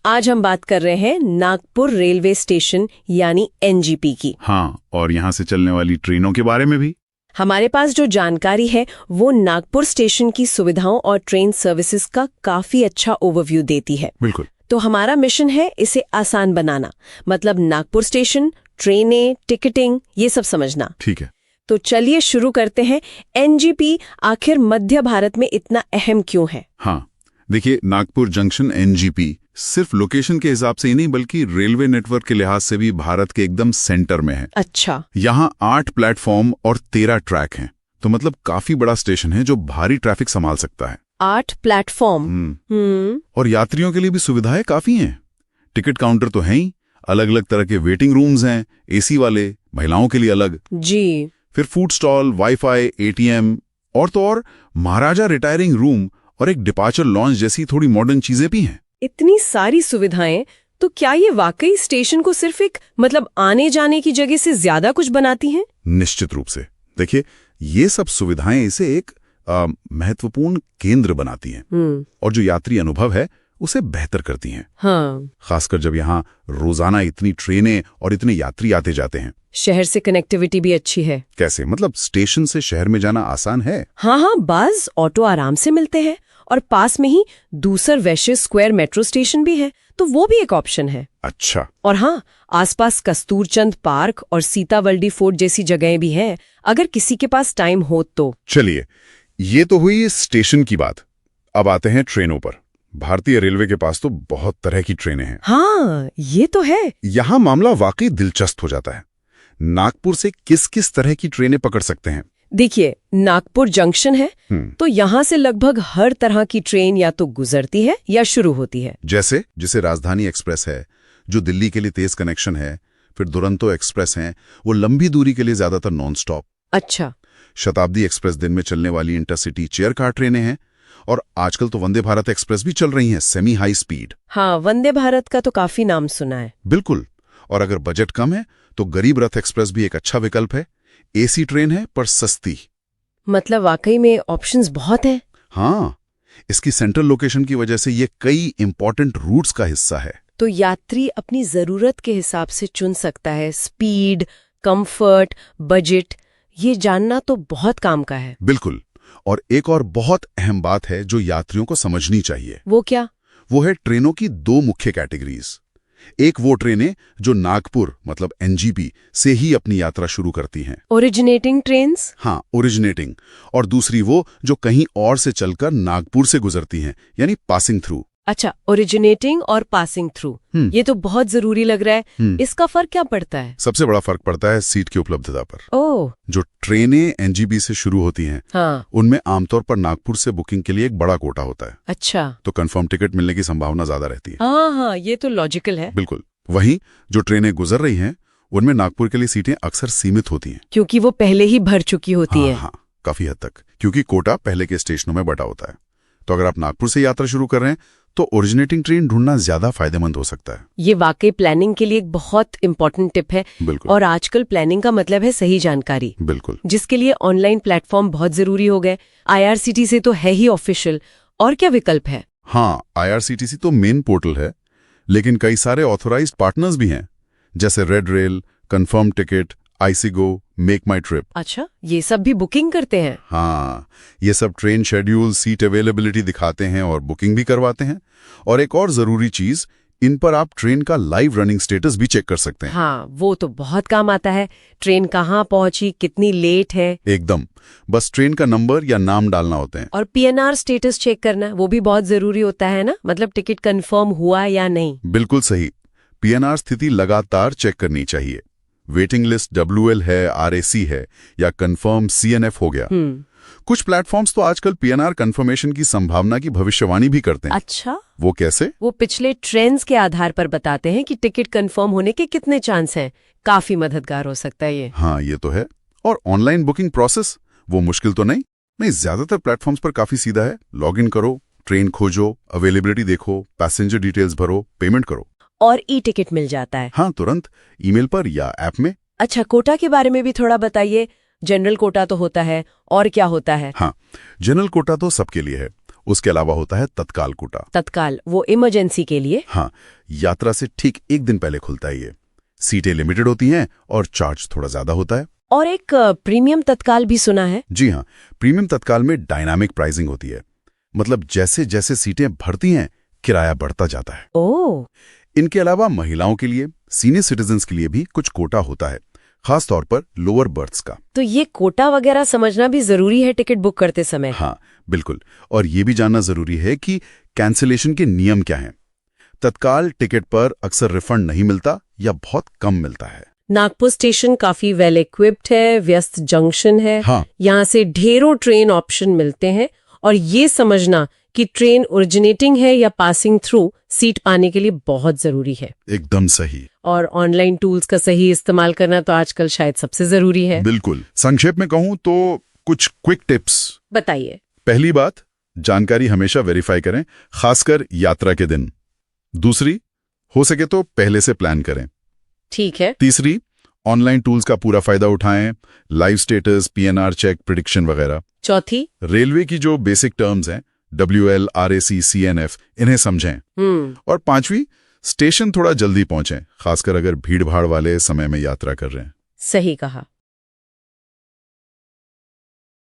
आज हम बात कर रहे हैं नागपुर रेलवे स्टेशन यानी एनजीपी की। हाँ, और यहाँ से चलने वाली ट्रेनों के बारे में भी। हमारे पास जो जानकारी है वो नागपुर स्टेशन की सुविधाओं और ट्रेन सर्विसेज का काफी अच्छा ओवरव्यू देती है। बिल्कुल। तो हमारा मिशन है इसे आसान बनाना, मतलब नागपुर स्टेशन, ट्रेनें, टिकटिंग, ये सब समझना। ठीक है। तो चलिए शुरू करते हैं। एनजीपी आखिर मध्य भारत में इतना अहम क्यों है? हाँ, देखिए, नागपुर जंक्शन एनजीपी सिर्फ लोकेशन के हिसाब से ही नहीं बल्कि रेलवे नेटवर्क के लिहाज से भी भारत के एकदम सेंटर में है। अच्छा। यहाँ 8 प्लेटफॉर्म और 13 ट्रैक हैं, तो मतलब काफी बड़ा स्टेशन है जो भारी ट्रैफिक संभाल सकता है। 8 प्लेटफॉर्म। और यात्रियों के लिए भी सुविधाएं काफी हैं। टिकट काउंटर तो है ही, अलग अलग तरह के वेटिंग रूम्स हैं, एसी वाले, महिलाओं के लिए अलग जी। फिर फूड स्टॉल, वाईफाई, एटीएम और तो और महाराजा रिटायरिंग रूम और एक डिपार्चर लॉन्च जैसी थोड़ी मॉडर्न चीजें भी हैं। इतनी सारी सुविधाएं, तो क्या ये वाकई स्टेशन को सिर्फ एक आने जाने की जगह से ज्यादा कुछ बनाती हैं? निश्चित रूप से। देखिए, ये सब सुविधाएं इसे एक महत्वपूर्ण केंद्र बनाती हैं और जो यात्री अनुभव है उसे बेहतर करती हैं। हाँ। खासकर जब यहाँ रोजाना इतनी ट्रेनें और इतने यात्री आते जाते हैं। शहर से कनेक्टिविटी भी अच्छी है। कैसे? मतलब स्टेशन से शहर में जाना आसान है। हाँ, बस ऑटो आराम से मिलते हैं और पास में ही दूसर वैश्य स्क्वायर मेट्रो स्टेशन भी है, तो वो भी एक ऑप्शन है। अच्छा। और हाँ, आसपास कस्तूरचंद पार्क और सीतावल्डी फोर्ट जैसी जगहें भी हैं, अगर किसी के पास टाइम हो तो। चलिए, ये तो हुई स्टेशन की बात। अब आते हैं ट्रेनों पर। भारतीय रेलवे के पास तो बहुत तरह की ट्रेनें हैं। हाँ, ये तो है। यहाँ मामला वाकई दिलचस्प हो जाता है। नागपुर से किस किस तरह की ट्रेनें पकड़ सकते हैं? देखिए, नागपुर जंक्शन है तो यहाँ से लगभग हर तरह की ट्रेन या तो गुजरती है या शुरू होती है। जैसे राजधानी एक्सप्रेस है जो दिल्ली के लिए तेज कनेक्शन है, फिर दुरंतो एक्सप्रेस है, वो लंबी दूरी के लिए ज्यादातर नॉन स्टॉप। अच्छा। शताब्दी एक्सप्रेस दिन में चलने वाली इंटरसिटी चेयर कार ट्रेनें हैं और आजकल तो वंदे भारत एक्सप्रेस भी चल रही हैं, सेमी हाई स्पीड। हाँ, वंदे भारत का तो काफी नाम सुना है। बिल्कुल। और अगर बजट कम है तो गरीब रथ एक्सप्रेस भी एक अच्छा विकल्प है। एसी ट्रेन है पर सस्ती। मतलब वाकई में ऑप्शंस बहुत हैं। हाँ, इसकी सेंट्रल लोकेशन की वजह से ये कई इंपॉर्टेंट रूट्स का हिस्सा है। तो यात्री अपनी जरूरत के हिसाब से चुन सकता है। स्पीड, कंफर्ट, बजट, ये जानना तो बहुत काम का है। बिल्कुल। और एक और बहुत अहम बात है जो यात्रियों को समझनी चाहिए। वो क्या? वो है ट्रेनों की 2 मुख्य कैटेगरीज। एक वो ट्रेनें जो नागपुर मतलब एनजीपी से ही अपनी यात्रा शुरू करती हैं, ओरिजिनेटिंग ट्रेन्स। हाँ, ओरिजिनेटिंग। और दूसरी वो जो कहीं और से चलकर नागपुर से गुजरती हैं, यानी पासिंग थ्रू। अच्छा, ओरिजिनेटिंग और पासिंग थ्रू, ये तो बहुत जरूरी लग रहा है। इसका फर्क क्या पड़ता है? सबसे बड़ा फर्क पड़ता है सीट की उपलब्धता पर। ओह। जो ट्रेनें एनजीबी से शुरू होती हैं, हाँ, उनमें आमतौर पर नागपुर से बुकिंग के लिए एक बड़ा कोटा होता है। अच्छा। तो कंफर्म टिकट मिलने की संभावना ज्यादा रहती है। हाँ, ये तो लॉजिकल है। बिल्कुल। वहीं जो ट्रेनें गुजर रही हैं उनमें नागपुर के लिए सीटें अक्सर सीमित होती हैं, क्योंकि वो पहले ही भर चुकी होती है। हाँ, काफी हद तक, क्योंकि कोटा पहले के स्टेशनों में बटा होता है। तो अगर आप नागपुर से यात्रा शुरू कर रहे हैं तो ओरिजिनेटिंग ट्रेन ढूंढना ज्यादा फायदेमंद हो सकता है। ये वाकई प्लानिंग के लिए एक बहुत इंपॉर्टेंट टिप है। बिल्कुल। और आजकल प्लानिंग का मतलब है सही जानकारी। बिल्कुल। जिसके लिए ऑनलाइन प्लेटफॉर्म बहुत जरूरी हो गए। आईआरसीटीसी तो है ही ऑफिशियल, और क्या विकल्प है? हाँ, आईआरसीटीसी तो मेन पोर्टल है, लेकिन कई सारे ऑथोराइज्ड पार्टनर्स भी हैं, जैसे Red Rail, Confirm Ticket, Ixigo, Make My Trip. अच्छा, ये सब भी बुकिंग करते हैं? हाँ, ये सब ट्रेन शेड्यूल, सीट अवेलेबिलिटी दिखाते हैं और बुकिंग भी करवाते हैं। और एक और जरूरी चीज, इन पर आप ट्रेन का लाइव रनिंग स्टेटस भी चेक कर सकते हैं। हाँ, वो तो बहुत काम आता है। ट्रेन कहाँ पहुंची, कितनी लेट है। एकदम, बस ट्रेन का नंबर या नाम डालना होते हैं। और पीएनआर स्टेटस चेक करना, वो भी बहुत जरूरी होता है ना, मतलब टिकट कंफर्म हुआ या नहीं। बिल्कुल सही। पीएनआर स्थिति लगातार चेक करनी चाहिए। वेटिंग लिस्ट डब्ल्यूएल है, आरएसी है या कंफर्म सीएनएफ हो गया। कुछ प्लेटफॉर्म्स तो आजकल पीएनआर कंफर्मेशन की संभावना की भविष्यवाणी भी करते हैं। अच्छा, वो कैसे? वो पिछले ट्रेंड्स के आधार पर बताते हैं कि टिकट कंफर्म होने के कितने चांस हैं। काफी मददगार हो सकता है ये। हाँ, ये तो है। और ऑनलाइन बुकिंग प्रोसेस, वो मुश्किल तो नहीं, ज्यादातर प्लेटफॉर्म्स पर काफी सीधा है। लॉग इन करो, ट्रेन खोजो, अवेलेबिलिटी देखो, पैसेंजर डिटेल्स भरो, पेमेंट करो और ई टिकट मिल जाता है। हाँ, तुरंत ईमेल पर या ऐप में। अच्छा, कोटा के बारे में भी थोड़ा बताइए। जनरल कोटा तो होता है, और क्या होता है? हाँ, जनरल कोटा तो सबके लिए है उसके अलावा होता है तत्काल कोटा। तत्काल, वो इमरजेंसी के लिए। हाँ, यात्रा से ठीक एक दिन पहले खुलता है ये। सीटें लिमिटेड होती हैं और चार्ज थोड़ा ज्यादा होता है। और एक प्रीमियम तत्काल भी सुना है। जी हाँ, प्रीमियम तत्काल में डायनामिक प्राइसिंग होती है। मतलब जैसे जैसे सीटें भरती हैं किराया बढ़ता जाता है। ओह, इनके अलावा महिलाओं के लिए, सीनियर सिटीजन्स के लिए भी कुछ कोटा होता है, खास तौर पर लोअर बर्थ्स का। तो ये कोटा वगैरह समझना भी जरूरी है टिकट बुक करते समय। हाँ बिल्कुल, और ये भी जानना जरूरी है कि कैंसिलेशन के नियम क्या हैं। तत्काल टिकट पर अक्सर रिफंड नहीं मिलता या बहुत कम मिलता है। नागपुर स्टेशन काफी वेल इक्विप्ड है, व्यस्त जंक्शन है। हाँ। यहाँ से ढेरों ट्रेन ऑप्शन मिलते हैं, और ये समझना कि ट्रेन ओरिजिनेटिंग है या पासिंग थ्रू सीट पाने के लिए बहुत जरूरी है। एकदम सही। और ऑनलाइन टूल्स का सही इस्तेमाल करना तो आजकल शायद सबसे जरूरी है। बिल्कुल। संक्षेप में कहूं तो कुछ क्विक टिप्स बताइए। पहली बात, जानकारी हमेशा वेरीफाई करें, खासकर यात्रा के दिन। दूसरी, हो सके तो पहले से प्लान करें। ठीक है। तीसरी, ऑनलाइन टूल्स का पूरा फायदा उठाएं, live status, PNR check, prediction वगैरह। चौथी, रेलवे की जो बेसिक टर्म्स हैं, WL, RAC, CNF, इन्हें समझें। और पांचवी, स्टेशन थोड़ा जल्दी पहुंचें, खासकर अगर भीड़ भाड़ वाले समय में यात्रा कर रहे हैं। सही कहा।